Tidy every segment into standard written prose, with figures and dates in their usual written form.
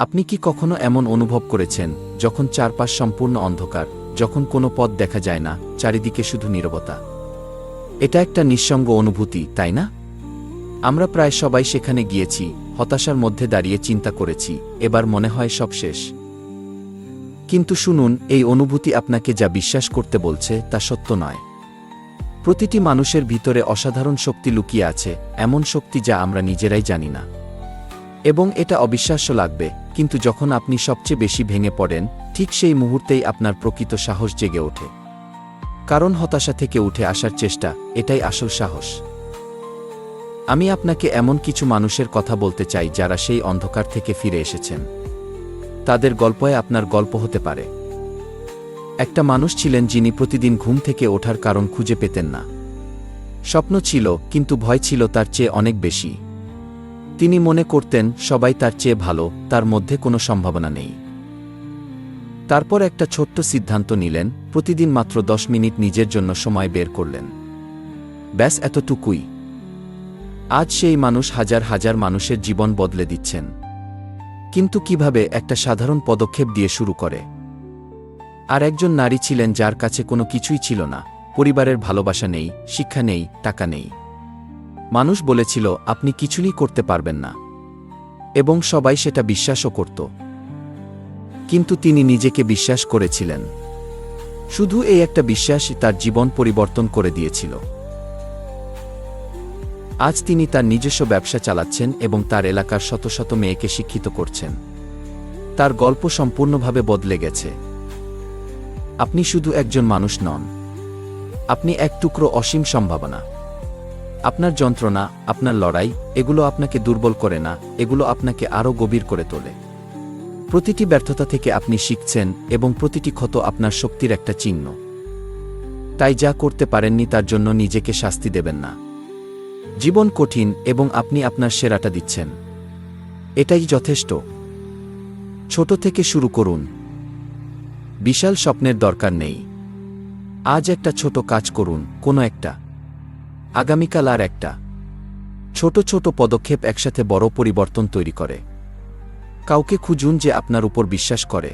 আপনি কি কখনো এমন অনুভব করেছেন, যখন চারপাশ সম্পূর্ণ অন্ধকার, যখন কোনো পথ দেখা যায় না, চারিদিকে শুধু নীরবতা? এটা একটা নিঃসঙ্গ অনুভূতি, তাই না? আমরা প্রায় সবাই সেখানে গিয়েছি, হতাশার মধ্যে দাঁড়িয়ে চিন্তা করেছি, এবার মনে হয় সব শেষ। কিন্তু শুনুন, এই অনুভূতি আপনাকে যা বিশ্বাস করতে বলছে তা সত্য নয়। প্রতিটি মানুষের ভিতরে অসাধারণ শক্তি লুকিয়ে আছে, এমন শক্তি যা আমরা নিজেরাই জানি না। এবং এটা অবিশ্বাস্য লাগবে, কিন্তু যখন আপনি সবচেয়ে বেশি ভেঙে পড়েন, ঠিক সেই মুহূর্তেই আপনার প্রকৃত সাহস জেগে ওঠে। কারণ হতাশা থেকে উঠে আসার চেষ্টা, এটাই আসল সাহস। আমি আপনাকে এমন কিছু মানুষের কথা বলতে চাই যারা সেই অন্ধকার থেকে ফিরে এসেছেন। তাদের গল্পে আপনার গল্প হতে পারে। একটা মানুষ ছিলেন যিনি প্রতিদিন ঘুম থেকে ওঠার কারণ খুঁজে পেতেন না। স্বপ্ন ছিল, কিন্তু ভয় ছিল তার চেয়ে অনেক বেশি। তিনি মনে করতেন সবাই তার চেয়ে ভালো, তার মধ্যে কোনো সম্ভাবনা নেই। তারপর একটা ছোট্ট সিদ্ধান্ত নিলেন, প্রতিদিন মাত্র 10 মিনিট নিজের জন্য সময় বের করলেন। ব্যাস এতটুকুই। আজ সেই মানুষ হাজার হাজার মানুষের জীবন বদলে দিচ্ছেন। কিন্তু কিভাবে? একটা সাধারণ পদক্ষেপ দিয়ে শুরু করে। আর একজন নারী ছিলেন যার কাছে কোনো কিছুই ছিল না, পরিবারের ভালোবাসা নেই, শিক্ষা নেই, টাকা নেই। মানুষ বলেছিল আপনি কিছুই করতে পারবেন না। এবং সবাই সেটা বিশ্বাসও করত। কিন্তু তিনি নিজেকে বিশ্বাস করেছিলেন। শুধু এই একটা বিশ্বাস তার জীবন পরিবর্তন করে দিয়েছিল। আজ তিনি তার নিজস্ব ব্যবসা চালাচ্ছেন এবং তার এলাকার শত শত মেয়েকে শিক্ষিত করছেন। তার গল্প সম্পূর্ণভাবে বদলে গেছে। আপনি শুধু একজন মানুষ নন। আপনি এক টুকরো অসীম সম্ভাবনা। আপনার যন্ত্রণা, আপনার লড়াই, এগুলো আপনাকে দুর্বল করে না, এগুলো আপনাকে আরও গভীর করে তোলে। প্রতিটি ব্যর্থতা থেকে আপনি শিখছেন, এবং প্রতিটি ক্ষত আপনার শক্তির একটা চিহ্ন। তাই যা করতে পারেননি তার জন্য নিজেকে শাস্তি দেবেন না। জীবন কঠিন, এবং আপনি আপনার সেরাটা দিচ্ছেন। এটাই যথেষ্ট। ছোট থেকে শুরু করুন। বিশাল স্বপ্নের দরকার নেই। আজ একটা ছোট কাজ করুন, কোনো একটা। আগামীকাল আর একটা। ছোট ছোট পদক্ষেপ একসাথে বড় পরিবর্তন তৈরি করে। কাউকে খুঁজুন যে আপনার উপর বিশ্বাস করে।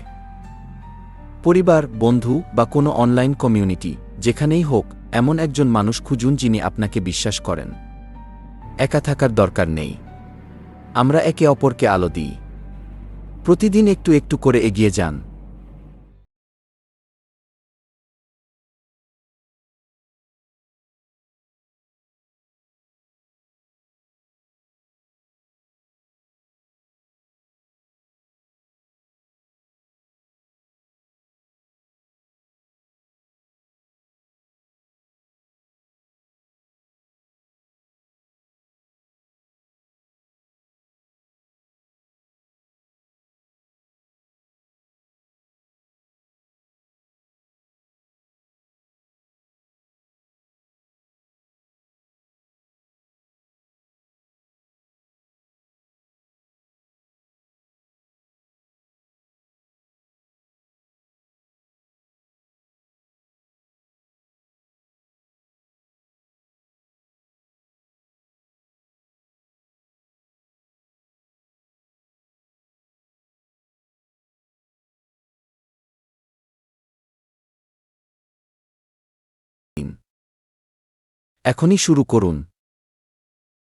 পরিবার, বন্ধু বা কোনো অনলাইন কমিউনিটি, যেখানেই হোক, এমন একজন মানুষ খুঁজুন যিনি আপনাকে বিশ্বাস করেন। একা থাকার দরকার নেই। আমরা একে অপরকে আলো দিই। প্রতিদিন একটু একটু করে এগিয়ে যান। এখনই শুরু করুন।